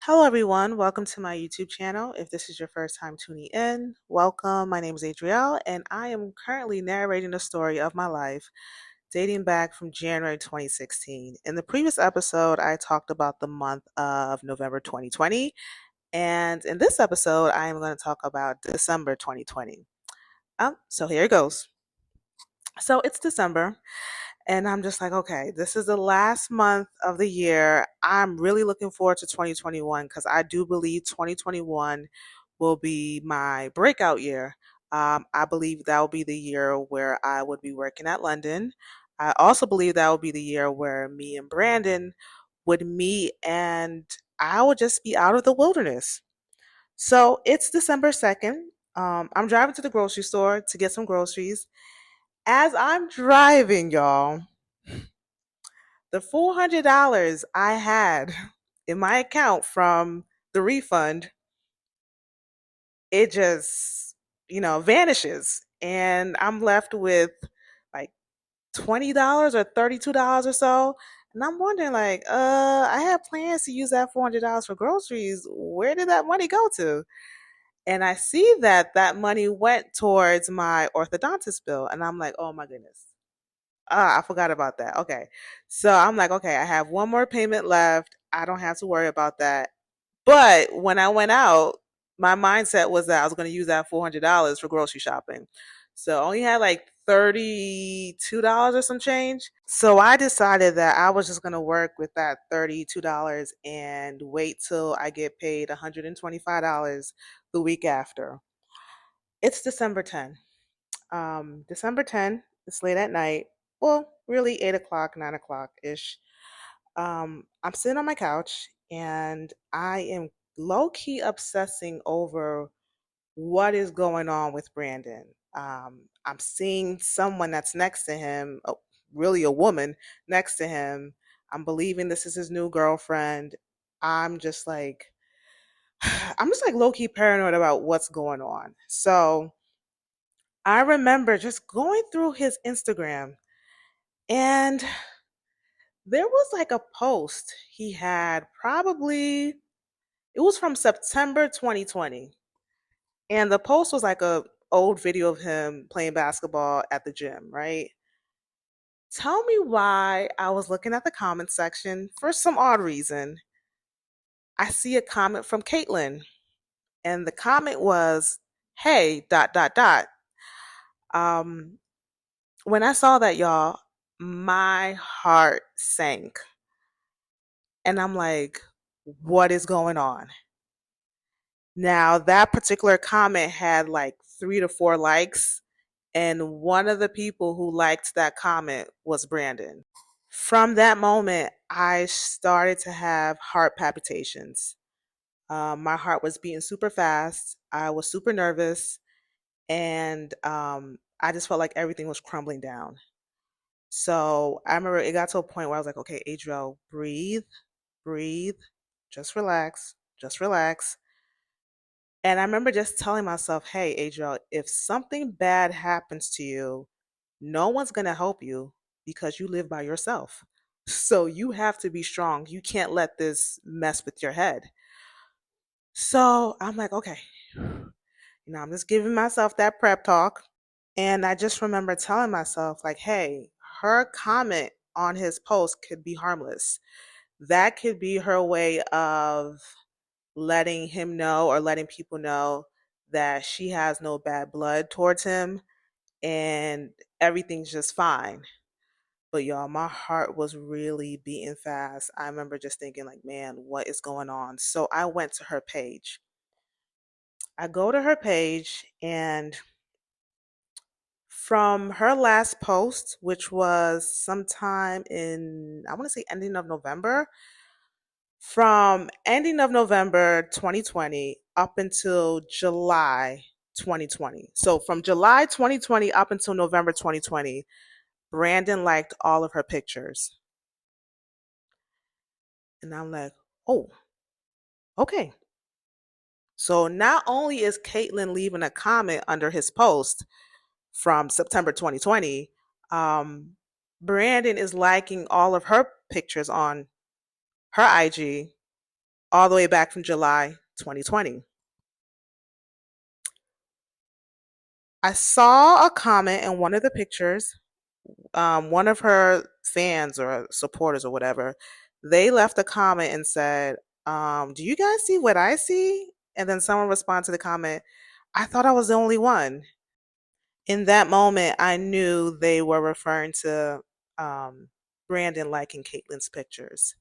Hello, everyone. Welcome to my YouTube channel. If this is your first time tuning in, welcome. My name is Adrielle, and I am currently narrating the story of my life dating back from January 2016. In the previous episode, I talked about the month of November 2020, and in this episode, I am going to talk about December 2020. So here it goes. So it's December. And I'm just like, okay, this is the last month of the year. I'm really looking forward to 2021 because I do believe 2021 will be my breakout year. I believe that will be the year where I would be working at London. I also believe that will be the year where me and Brandon would meet and I would just be out of the wilderness. So it's December 2nd. I'm driving to the grocery store to get some groceries. As I'm driving, y'all, the $400 I had in my account from the refund, it just, vanishes. And I'm left with like $20 or $32 or so. And I'm wondering, like, I had plans to use that $400 for groceries. Where did that money go to? And I see that that money went towards my orthodontist bill. And I'm like, oh my goodness. I forgot about that. Okay. So I'm like, okay, I have one more payment left. I don't have to worry about that. But when I went out, my mindset was that I was going to use that $400 for grocery shopping. So I only had like $32 or some change. So I decided that I was just going to work with that $32 and wait till I get paid $125 the week after. It's December 10th. December 10th, it's late at night. Well, really 8 o'clock, 9 o'clock ish. I'm sitting on my couch and I am low key obsessing over what is going on with Brandon. I'm seeing someone that's next to him, really a woman next to him. I'm believing this is his new girlfriend. I'm just like, I'm just like low key paranoid about what's going on. So I remember just going through his Instagram and there was like a post he had probably, it was from September 2020. And the post was like a old video of him playing basketball at the gym, right? Tell me why I was looking at the comment section for some odd reason. I see a comment from Caitlin, and the comment was, "Hey, dot dot dot." Um, when I saw that, y'all, my heart sank. And I'm like, what is going on? Now, that particular comment had like 3 to 4 likes, and one of the people who liked that comment was Brandon. From that moment, I started to have heart palpitations. My heart was beating super fast. I was super nervous, and I just felt like everything was crumbling down. So I remember it got to a point where I was like, okay, Adriel, breathe, breathe, just relax, just relax. And I remember just telling myself, hey, Adriel, if something bad happens to you, no one's going to help you because you live by yourself. So you have to be strong. You can't let this mess with your head. So I'm like, okay, I'm just giving myself that prep talk. And I just remember telling myself, like, hey, her comment on his post could be harmless. That could be her way of letting him know or letting people know that she has no bad blood towards him and everything's just fine. But y'all, my heart was really beating fast. I remember just thinking, like, man, what is going on? So I went to her page. I go to her page, and from her last post, which was sometime in, I want to say, ending of November, from ending of November 2020 up until July 2020. So from July 2020 up until November 2020, Brandon liked all of her pictures. And I'm like, oh, okay. So not only is Caitlin leaving a comment under his post from September 2020, um, Brandon is liking all of her pictures on her IG. all the way back from July 2020. I saw a comment in one of the pictures. One of her fans or supporters or whatever, they left a comment and said, "Do you guys see what I see?" And then someone responded to the comment, "I thought I was the only one." In that moment, I knew they were referring to um, Brandon liking Caitlin's pictures.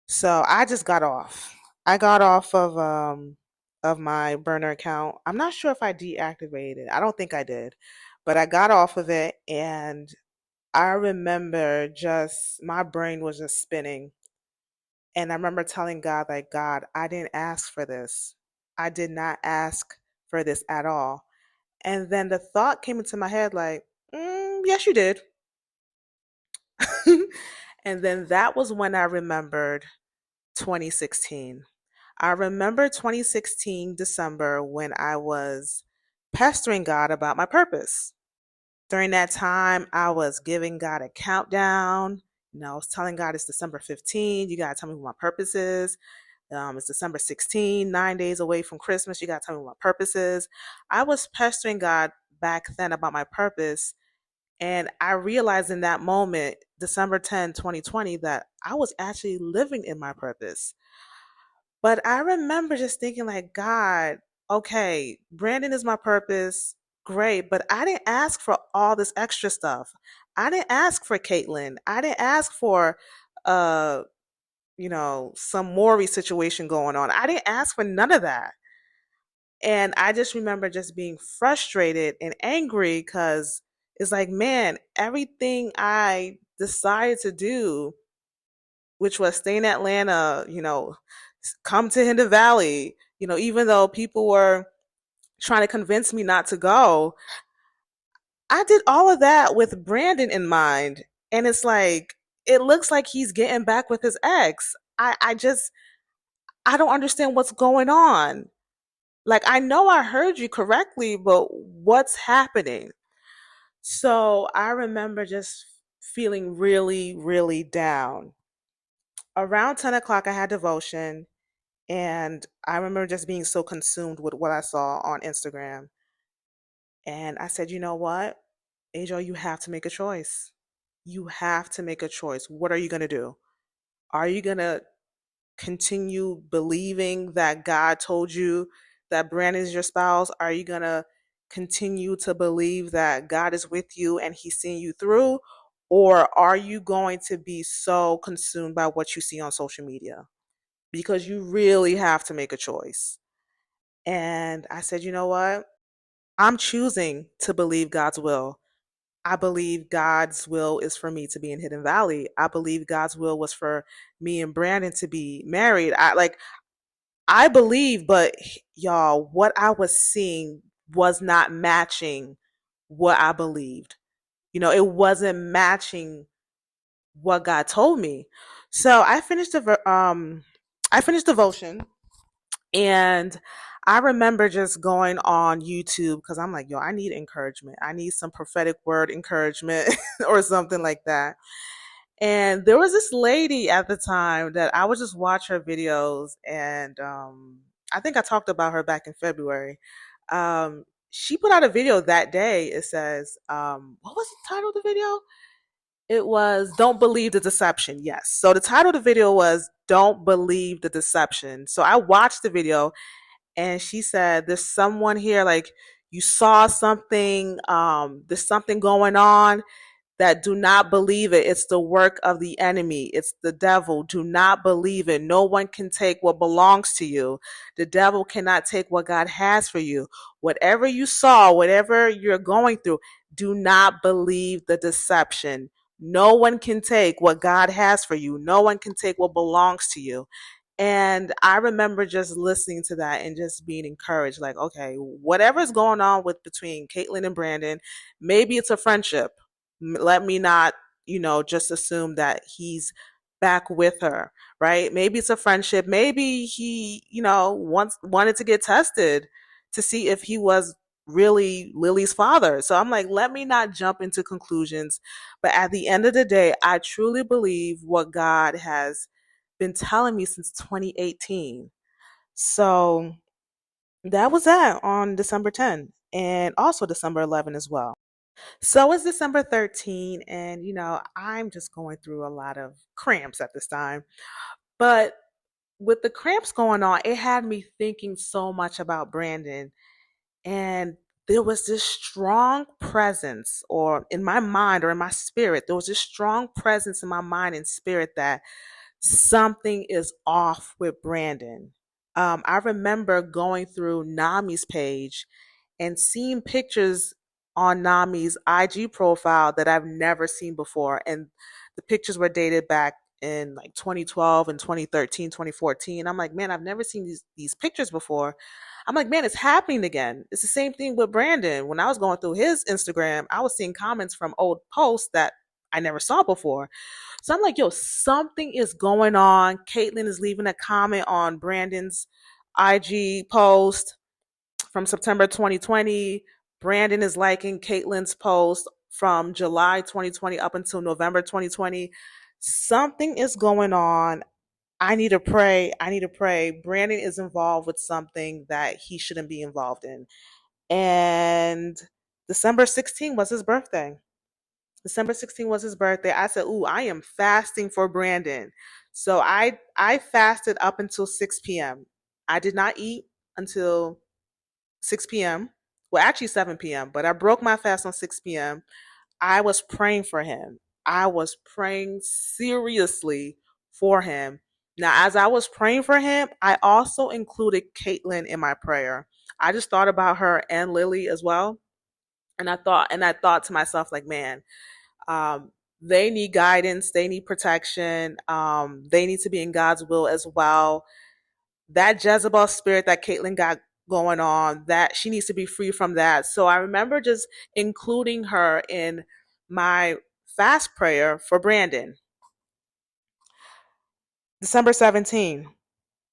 So I just got off. I got off of my burner account. I'm not sure if I deactivated it. I don't think I did. But I got off of it, and I remember just my brain was just spinning. And I remember telling God, like, God, I didn't ask for this. I did not ask for this at all. And then the thought came into my head, like, yes, you did. And then that was when I remembered 2016. I remember 2016 December when I was pestering God about my purpose. During that time, I was giving God a countdown. I was telling God it's December 15th. You got to tell me what my purpose is. It's December 16th, 9 days away from Christmas. You got to tell me what my purpose is. I was pestering God back then about my purpose. And I realized in that moment, December 10th, 2020, that I was actually living in my purpose. But I remember just thinking, like, God, okay, Brandon is my purpose. Great. But I didn't ask for all this extra stuff. I didn't ask for Caitlin. I didn't ask for, uh, some Maury situation going on. I didn't ask for none of that. And I just remember just being frustrated and angry because it's like, man, everything I decided to do, which was stay in Atlanta, come to Hinder Valley, even though people were trying to convince me not to go, I did all of that with Brandon in mind. And it's like, it looks like he's getting back with his ex. I don't understand what's going on. Like, I know I heard you correctly, but what's happening? So I remember just feeling really, really down. Around 10 o'clock, I had devotion, and I remember just being so consumed with what I saw on Instagram. And I said, you know what, Ajo, you have to make a choice. You have to make a choice. What are you going to do? Are you going to continue believing that God told you that Brandon is your spouse? Are you going to continue to believe that God is with you and he's seeing you through? Or are you going to be so consumed by what you see on social media? Because you really have to make a choice. And I said, you know what? I'm choosing to believe God's will. I believe God's will is for me to be in Hidden Valley. I believe God's will was for me and Brandon to be married. I believe, but y'all, what I was seeing was not matching what I believed. It wasn't matching what God told me. So I finished devotion, and I remember just going on YouTube because I'm like, yo, I need encouragement. I need some prophetic word encouragement or something like that. And there was this lady at the time that I would just watch her videos, and I think I talked about her back in February. She put out a video that day. It says, what was the title of the video? It was Don't Believe the Deception. Yes. So the title of the video was Don't Believe the Deception. So I watched the video, and she said, there's someone here, like, you saw something, there's something going on, that do not believe it. It's the work of the enemy. It's the devil. Do not believe it. No one can take what belongs to you. The devil cannot take what God has for you. Whatever you saw, whatever you're going through, do not believe the deception. No one can take what God has for you. No one can take what belongs to you. And I remember just listening to that and just being encouraged, like, okay, whatever's going on with between Caitlin and Brandon, maybe it's a friendship. Let me not, just assume that he's back with her, right? Maybe it's a friendship. Maybe he, wanted to get tested to see if he was really Lily's father. So I'm like, let me not jump into conclusions. But at the end of the day, I truly believe what God has been telling me since 2018. So that was that on December 10th and also December 11th as well. So it's December 13th, and I'm just going through a lot of cramps at this time. But with the cramps going on, it had me thinking so much about Brandon. And there was this strong presence, or in my mind or in my spirit, there was this strong presence in my mind and spirit that something is off with Brandon. I remember going through Nami's page and seeing pictures on Nami's IG profile that I've never seen before. And the pictures were dated back in like 2012 and 2013, 2014. I'm like, man, I've never seen these pictures before. I'm like, man, it's happening again. It's the same thing with Brandon. When I was going through his Instagram, I was seeing comments from old posts that I never saw before. So I'm like, yo, something is going on. Caitlin is leaving a comment on Brandon's IG post from September 2020. Brandon is liking Caitlin's post from July 2020 up until November 2020. Something is going on. I need to pray. I need to pray. Brandon is involved with something that he shouldn't be involved in. And December 16th was his birthday. December 16th was his birthday. I said, "Ooh, I am fasting for Brandon." So I fasted up until 6 p.m. I did not eat until 6 p.m. Well, actually 7 p.m., but I broke my fast on 6 p.m. I was praying for him. I was praying seriously for him. Now, as I was praying for him, I also included Caitlin in my prayer. I just thought about her and Lily as well. And I thought to myself, like, man, um, they need guidance, they need protection, they need to be in God's will as well. That Jezebel spirit that Caitlyn got going on, that she needs to be free from that. So I remember just including her in my fast prayer for Brandon. December 17th.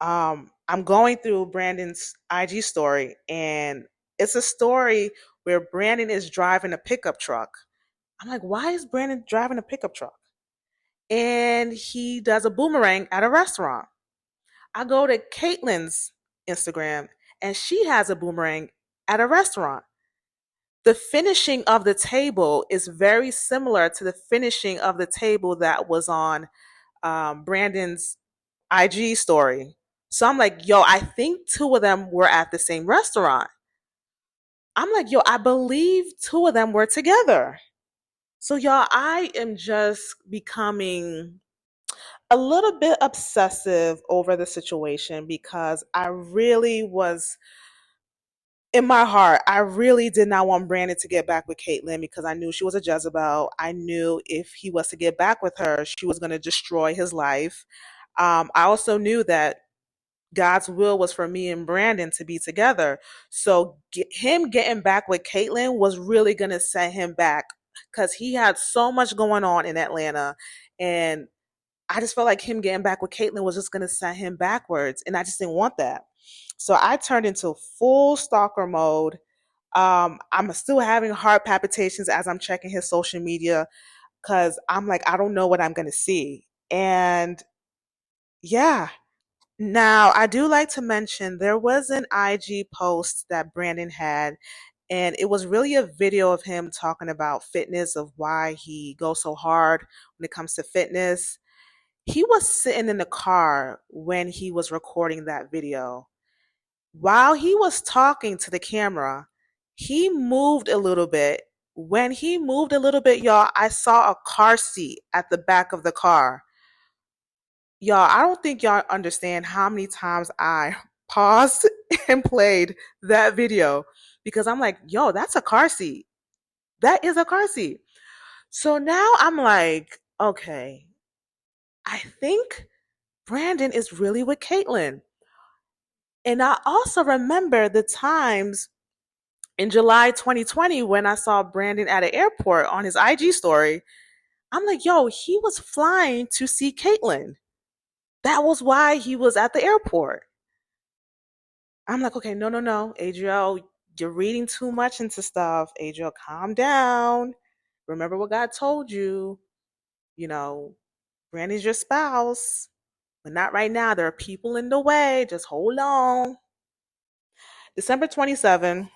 I'm going through Brandon's IG story, and it's a story where Brandon is driving a pickup truck. I'm like, why is Brandon driving a pickup truck? And he does a boomerang at a restaurant. I go to Caitlin's Instagram, and she has a boomerang at a restaurant. The finishing of the table is very similar to the finishing of the table that was on Brandon's IG story. So I'm like, yo, I think two of them were at the same restaurant. I'm like, yo, I believe two of them were together. So, y'all, I am just becoming a little bit obsessive over the situation because I really was in my heart. I really did not want Brandon to get back with Caitlyn because I knew she was a Jezebel. I knew if he was to get back with her, she was going to destroy his life. I also knew that God's will was for me and Brandon to be together. So him getting back with Caitlyn was really going to set him back because he had so much going on in Atlanta. And I just felt like him getting back with Caitlyn was just going to set him backwards. And I just didn't want that. So I turned into full stalker mode. I'm still having heart palpitations as I'm checking his social media because I'm like, I don't know what I'm going to see. And yeah. Now, I do like to mention there was an IG post that Brandon had, and it was really a video of him talking about fitness, of why he goes so hard when it comes to fitness. He was sitting in the car when he was recording that video. While he was talking to the camera, he moved a little bit. When he moved a little bit, y'all, I saw a car seat at the back of the car. Y'all, I don't think y'all understand how many times I paused and played that video because I'm like, yo, that's a car seat. That is a car seat. So now I'm like, okay, I think Brandon is really with Caitlyn. And I also remember the times in July 2020 when I saw Brandon at an airport on his IG story. I'm like, yo, he was flying to see Caitlyn. That was why he was at the airport. I'm like, okay, no, no, no, Adriel, you're reading too much into stuff. Adriel, calm down. Remember what God told you. You know, Brandy's your spouse. but not right now. There are people in the way. Just hold on. December 27,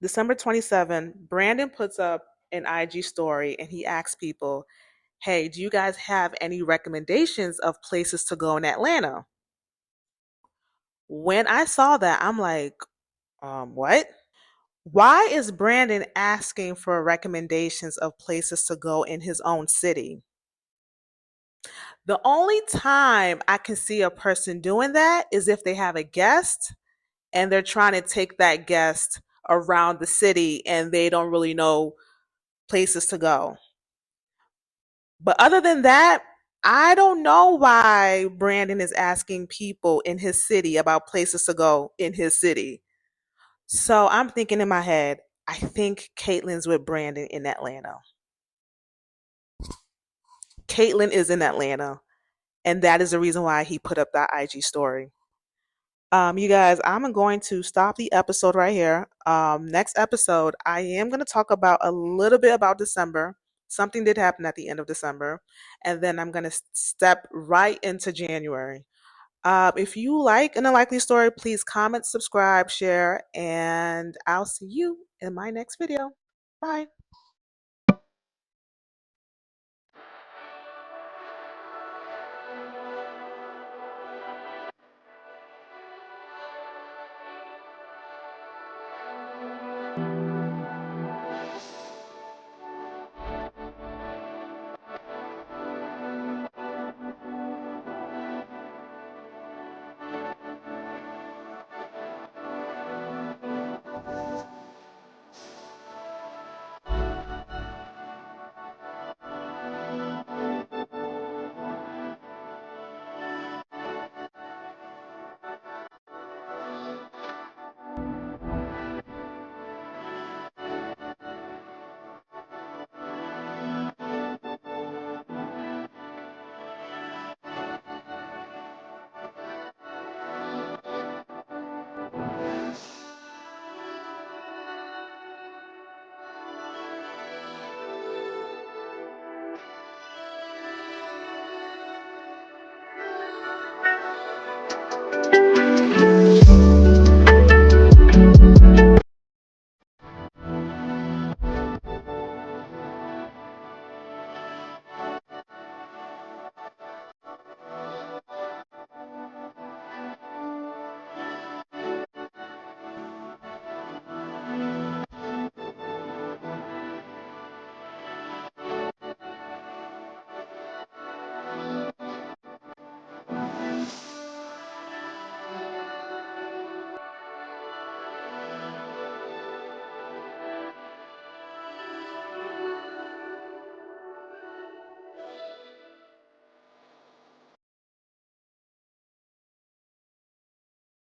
December 27, Brandon puts up an IG story and he asks people, hey, do you guys have any recommendations of places to go in Atlanta? When I saw that, I'm like, what? Why is Brandon asking for recommendations of places to go in his own city? The only time I can see a person doing that is if they have a guest and they're trying to take that guest around the city and they don't really know places to go. But other than that, I don't know why Brandon is asking people in his city about places to go in his city. So I'm thinking in my head, I think Caitlin's with Brandon in Atlanta. Caitlin is in Atlanta, and that is the reason why he put up that IG story. You guys, I'm going to stop the episode right here. Next episode, I am going to talk about a little bit about December. Something did happen at the end of December, and then I'm going to step right into January. If you like an unlikely story, please comment, subscribe, share, and I'll see you in my next video. Bye.